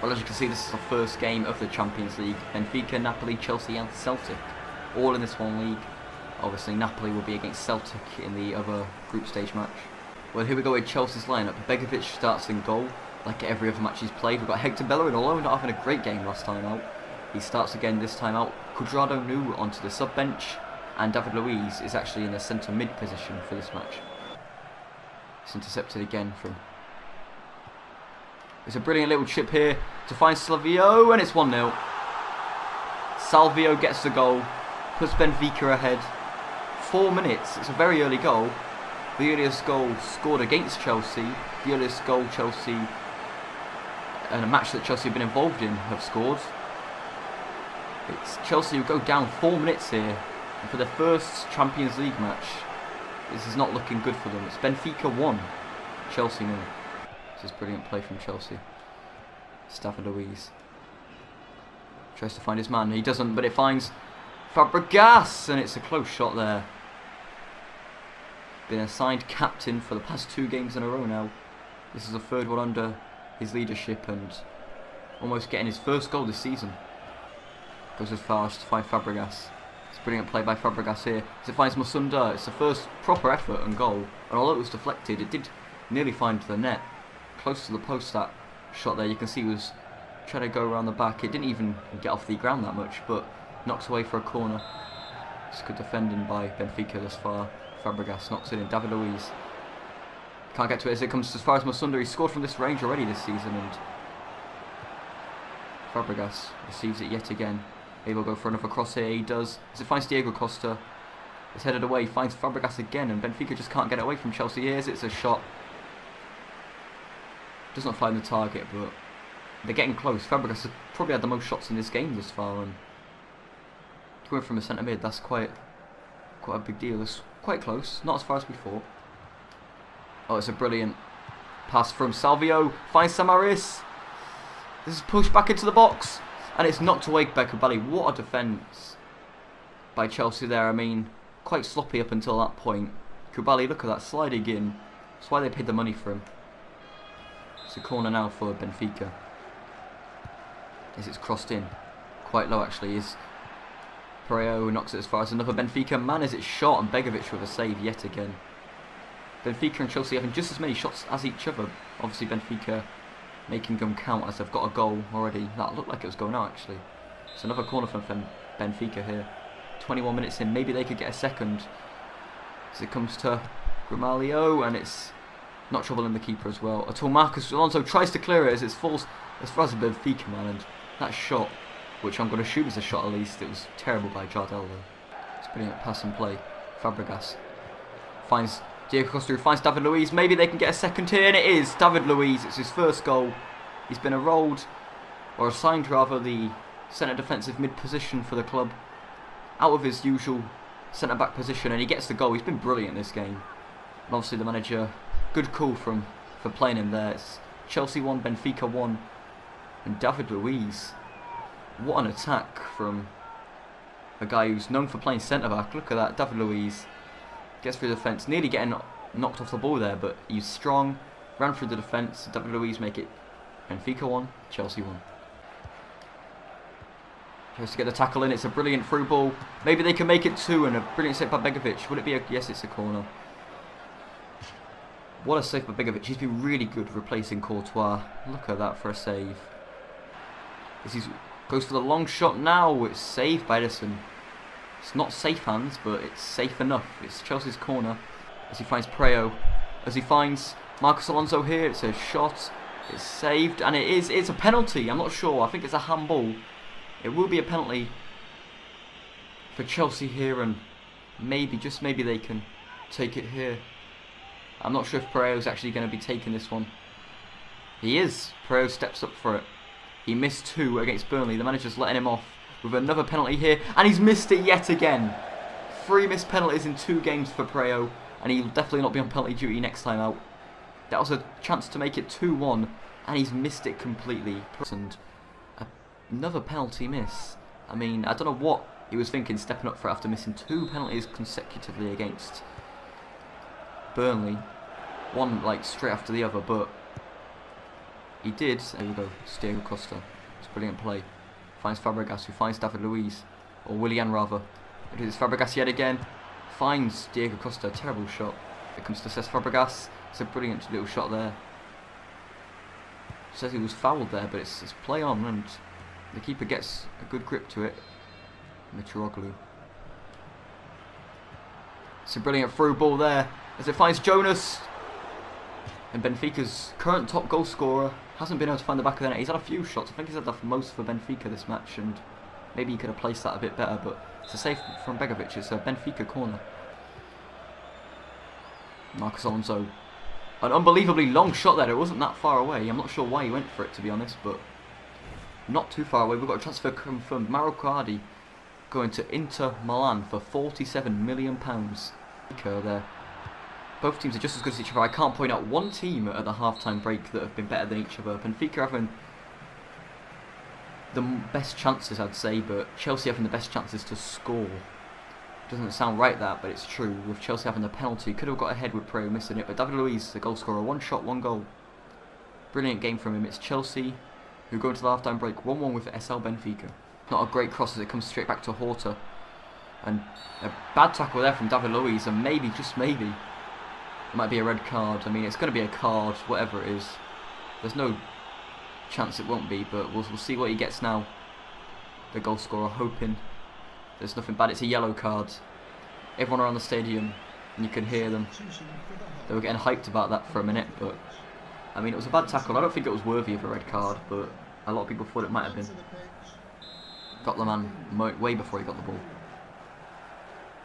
Well, as you can see, this is the first game of the Champions League. Benfica, Napoli, Chelsea and Celtic, all in this one league. Obviously, Napoli will be against Celtic in the other group stage match. Well, here we go with Chelsea's lineup. Begovic starts in goal, like every other match he's played. We've got Hector Bellerin, although not having a great game last time out. He starts again this time out. Cuadrado new onto the sub-bench, and David Luiz is actually in the centre mid position for this match. It's intercepted again from... It's a brilliant little chip here to find Salvio, and it's 1-0. Salvio gets the goal, puts Benfica ahead. 4 minutes, it's a very early goal. The earliest goal scored against Chelsea, the earliest goal Chelsea, and a match that Chelsea have been involved in, have scored. It's Chelsea who go down 4 minutes here, and for their first Champions League match, this is not looking good for them. It's Benfica 1, Chelsea 0. This is brilliant play from Chelsea. David Luiz tries to find his man. He doesn't, but it finds Fabregas, and it's a close shot there. Been assigned captain for the past 2 games in a row now. This is the 3rd one under his leadership, and almost getting his first goal this season. Goes as far as to find Fabregas. It's a brilliant play by Fabregas here. As it finds Musunda, it's the first proper effort and goal. And although it was deflected, it did nearly find the net. Close to the post, that shot there. You can see he was trying to go around the back. It didn't even get off the ground that much, but knocks away for a corner. It's good defending by Benfica thus far. Fabregas knocks it in. David Luiz can't get to it as it comes as far as Musunda. He scored from this range already this season, and Fabregas receives it yet again. He will go for another cross here. He does. As it finds Diego Costa, it's headed away. Finds Fabregas again, and Benfica just can't get away from Chelsea. Here's it's a shot. Does not find the target, but they're getting close. Fabregas has probably had the most shots in this game thus far, and coming from a centre mid, that's quite a big deal. It's quite close, not as far as we thought. Oh, it's a brilliant pass from Salvio. Finds Samaris. This is pushed back into the box, and it's knocked away by Koulibaly. What a defence by Chelsea there. I mean, quite sloppy up until that point. Koulibaly, look at that, sliding in. That's why they paid the money for him. It's a corner now for Benfica. As it's crossed in, quite low actually, is Pereiro knocks it as far as another Benfica man as it's shot, and Begovic with a save yet again. Benfica and Chelsea having just as many shots as each other. Obviously Benfica making them count as they've got a goal already. That looked like it was going out actually. It's another corner from Benfica here. 21 minutes in, maybe they could get a second. As it comes to Grimalio, and it's not troubling the keeper as well. Until Marcus Alonso tries to clear it as it falls as far as a Benfica man, and that shot, which I'm going to assume is a shot at least, it was terrible by Jardel though. It's brilliant pass and play. Fabregas finds Diego Costa, who finds David Luiz. Maybe they can get a second here, and it is David Luiz. It's his first goal. He's been enrolled, or assigned rather, the centre defensive mid position for the club, out of his usual centre back position, and he gets the goal. He's been brilliant this game, and obviously the manager, good call for playing him there. It's Chelsea 1, Benfica 1, and David Luiz. What an attack from a guy who's known for playing centre back. Look at that, David Luiz gets through the defence, nearly getting knocked off the ball there, but he's strong, ran through the defence. David Luiz make it Benfica 1, Chelsea 1. Tries to get the tackle in. It's a brilliant through ball. Maybe they can make it 2, and a brilliant save by Begovic. Would it be a... Yes, it's a corner. What a save by Begovic. He's been really good replacing Courtois. Look at that for a save. As he goes for the long shot now. It's saved by Edison. It's not safe hands, but it's safe enough. It's Chelsea's corner. As he finds Preo. As he finds Marcus Alonso here. It's a shot. It's saved. And it's a penalty. I'm not sure. I think it's a handball. It will be a penalty for Chelsea here. And maybe, just maybe, they can take it here. I'm not sure if Pereira's actually going to be taking this one. He is. Pereira steps up for it. He missed 2 against Burnley. The manager's letting him off with another penalty here. And he's missed it yet again. 3 missed penalties in 2 games for Pereira. And he'll definitely not be on penalty duty next time out. That was a chance to make it 2-1. And he's missed it completely. And another penalty miss. I mean, I don't know what he was thinking stepping up for it after missing 2 penalties consecutively against Burnley. One like straight after the other, but He did. There we go. Diego Costa. It's brilliant play. Finds Fabregas, who finds David Luiz. Or Willian rather. It is Fabregas yet again. Finds Diego Costa. Terrible shot. It comes to Cesc Fabregas. It's a brilliant little shot there. Says he was fouled there, but it's play on, and the keeper gets a good grip to it. Mitroglou. It's a brilliant through ball there as it finds Jonas. And Benfica's current top goal scorer hasn't been able to find the back of the net. He's had a few shots. I think he's had the most for Benfica this match, and maybe he could have placed that a bit better, but it's a save from Begovic. It's a Benfica corner. Marcos Alonso. An unbelievably long shot there. It wasn't that far away. I'm not sure why he went for it, to be honest, but not too far away. We've got a transfer confirmed. Mauro Cardi going to Inter Milan for £47 million. There. Both teams are just as good as each other. I can't point out one team at the half-time break that have been better than each other. Benfica having the best chances, I'd say, but Chelsea having the best chances to score. Doesn't sound right, that, but it's true. With Chelsea having the penalty, could have got ahead with Pereira missing it, but David Luiz, the goal scorer, 1 shot, 1 goal. Brilliant game from him. It's Chelsea who go into the half-time break 1-1 with SL Benfica. Not a great cross as it comes straight back to Horta. And a bad tackle there from David Luiz, and maybe, just maybe, it might be a red card. I mean, it's going to be a card, whatever it is. There's no chance it won't be, but we'll see what he gets now. The goal scorer hoping there's nothing bad. It's a yellow card. Everyone around the stadium, and you can hear them. They were getting hyped about that for a minute, but I mean, it was a bad tackle. I don't think it was worthy of a red card, but a lot of people thought it might have been. Got the man way before he got the ball.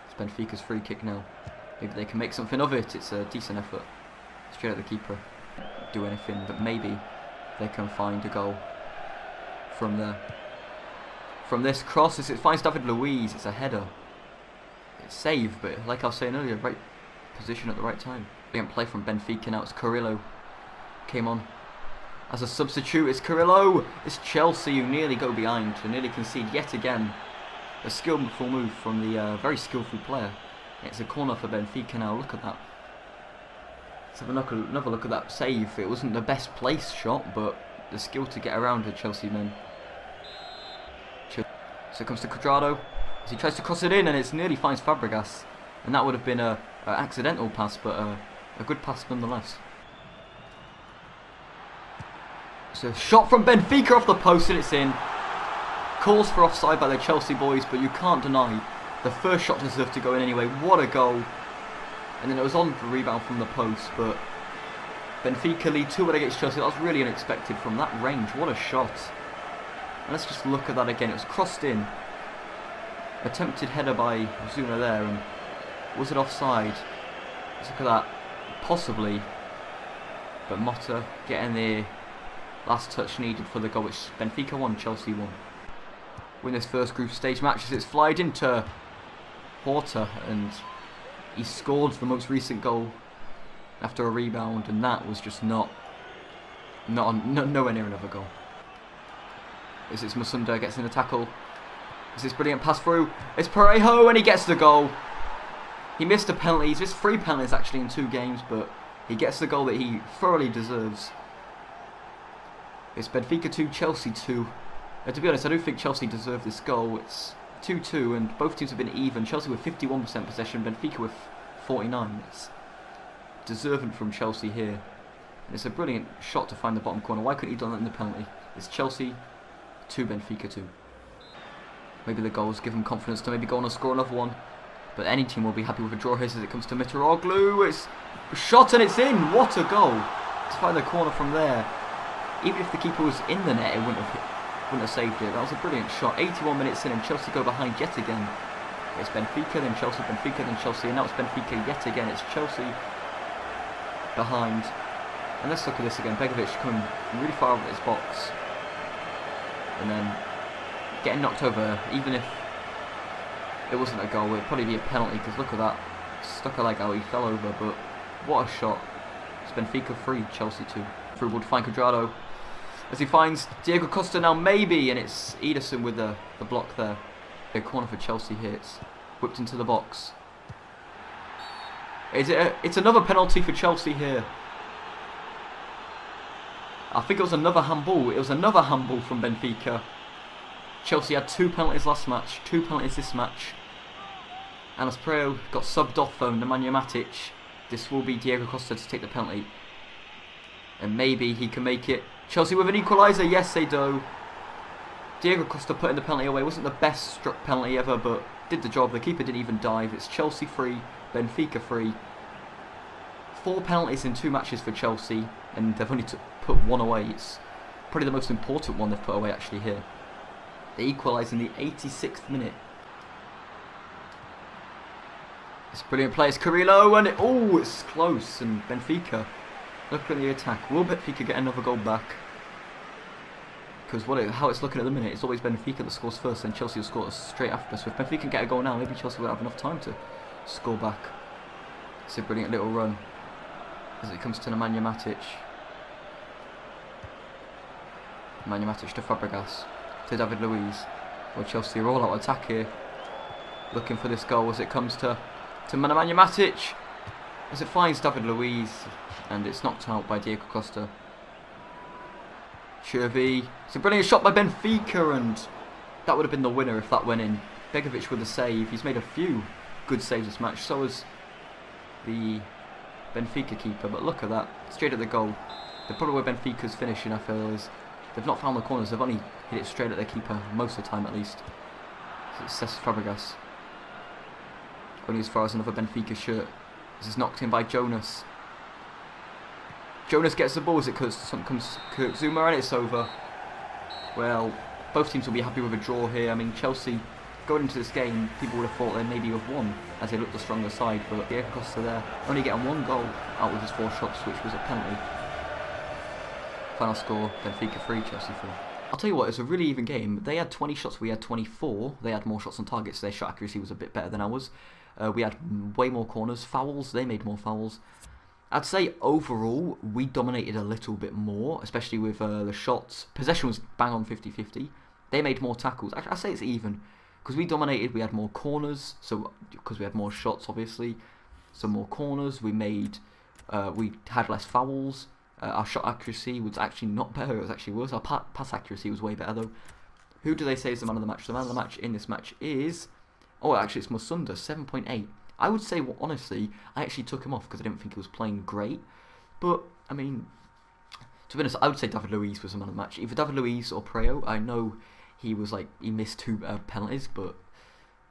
It's Benfica's free kick now. Maybe they can make something of it. It's a decent effort. Straight at the keeper. Do anything, but maybe they can find a goal from there. From this cross, it finds David Luiz. It's a header. It's saved, but like I was saying earlier, right position at the right time. Brilliant play from Benfica. Now it's Carrillo. Came on as a substitute. It's Carrillo. It's Chelsea who nearly go behind and nearly concede yet again. A skillful move from the very skillful player. It's a corner for Benfica now. Look at that. Let's have another look at that save. It wasn't the best place shot, but the skill to get around the Chelsea men. So it comes to Cuadrado as he tries to cross it in, and it nearly finds Fabregas. And that would have been an accidental pass, but a good pass nonetheless. So shot from Benfica off the post, and it's in. Calls for offside by the Chelsea boys, but you can't deny the first shot deserved to go in anyway. What a goal. And then it was on for rebound from the post, but Benfica lead 2-1 against Chelsea. That was really unexpected from that range. What a shot. And let's just look at that again. It was crossed in. Attempted header by Zuma there, and was it offside? Let's look at that. Possibly. But Motta getting the last touch needed for the goal, which Benfica won, Chelsea won. Win this first group stage match as it's flied into Horta, and he scored the most recent goal after a rebound, and that was just nowhere near another goal. As it's Masunda gets in the tackle. It's this brilliant pass through. It's Parejo, and he gets the goal. He missed a penalty. He's missed 3 penalties actually in 2 games, but he gets the goal that he thoroughly deserves. It's Benfica 2, Chelsea 2. To be honest, I do think Chelsea deserved this goal. It's 2-2, and both teams have been even. Chelsea with 51% possession, Benfica with 49%. It's deserving from Chelsea here. And it's a brilliant shot to find the bottom corner. Why couldn't he have done that in the penalty? It's Chelsea 2, Benfica 2. Maybe the goals give them confidence to maybe go on and score another one. But any team will be happy with a draw here as it comes to Mitroglou. It's a shot and it's in. What a goal. To find the corner from there. Even if the keeper was in the net, it wouldn't have saved it. That was a brilliant shot. 81 minutes in and Chelsea go behind yet again. It's Benfica, then Chelsea, Benfica, then Chelsea, and now it's Benfica yet again. It's Chelsea behind. And let's look at this again. Begovic coming really far over his box. And then getting knocked over, even if it wasn't a goal, it'd probably be a penalty, because look at that. Stuck a leg out, he fell over, but what a shot. It's Benfica 3, Chelsea 2. Through ball to find Cuadrado. As he finds Diego Costa now, maybe, and it's Ederson with the block there. A corner for Chelsea here. It's whipped into the box. It's another penalty for Chelsea here. I think it was another handball. It was another handball from Benfica. Chelsea had 2 penalties last match, 2 penalties this match. And as Preo got subbed off though, Nemanja Matic. This will be Diego Costa to take the penalty. And maybe he can make it. Chelsea with an equaliser, yes they do. Diego Costa putting the penalty away. Wasn't the best struck penalty ever, but did the job. The keeper didn't even dive. It's Chelsea 3, Benfica 3. 4 penalties in 2 matches for Chelsea, and they've only put 1 away. It's probably the most important one they've put away actually here. They equalise in the 86th minute. It's a brilliant play. It's Carrillo, and it's close. And Benfica, look at the attack. Will Benfica get another goal back? Because how it's looking at the minute, it's always Benfica that scores first, and Chelsea will score straight after. So if Benfica can get a goal now, maybe Chelsea will have enough time to score back. It's a brilliant little run as it comes to Nemanja Matic. Nemanja Matic to Fabregas, to David Luiz. Well, Chelsea are all out of attack here, looking for this goal as it comes to Nemanja Matic. As it finds David Luiz, and it's knocked out by Diego Costa. Chervi. It's a brilliant shot by Benfica, and that would have been the winner if that went in. Begovic with a save. He's made a few good saves this match. So has the Benfica keeper. But look at that. Straight at the goal. The problem with Benfica's finishing, I feel, is they've not found the corners. They've only hit it straight at their keeper most of the time, at least. So it's Cesc Fabregas. Only as far as another Benfica shirt. This is knocked in by Jonas. Jonas gets the ball as it comes Kurt Zuma, and it's over. Well, both teams will be happy with a draw here. I mean, Chelsea, going into this game, people would have thought they maybe would have won as they looked the stronger side, but Diego Costa there only getting 1 goal out of his 4 shots, which was a penalty. Final score, Benfica 3, Chelsea 4. I'll tell you what, it's a really even game. They had 20 shots, we had 24. They had more shots on target, so their shot accuracy was a bit better than ours. We had way more corners. Fouls, they made more fouls. I'd say overall, we dominated a little bit more, especially with the shots. Possession was bang on 50-50. They made more tackles. I'd say it's even. Because we dominated, we had more corners. So, because we had more shots, obviously. So more corners. We had less fouls. Our shot accuracy was actually not better. It was actually worse. Our pass accuracy was way better, though. Who do they say is the man of the match? The man of the match in this match is... Oh, actually, it's Musunda, 7.8. I would say, well, honestly, I actually took him off because I didn't think he was playing great. But, I mean, to be honest, I would say David Luiz was the man of the match. Either David Luiz or Preo. I know he missed 2 penalties, but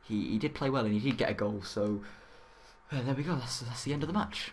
he did play well and he did get a goal. So, there we go. That's the end of the match.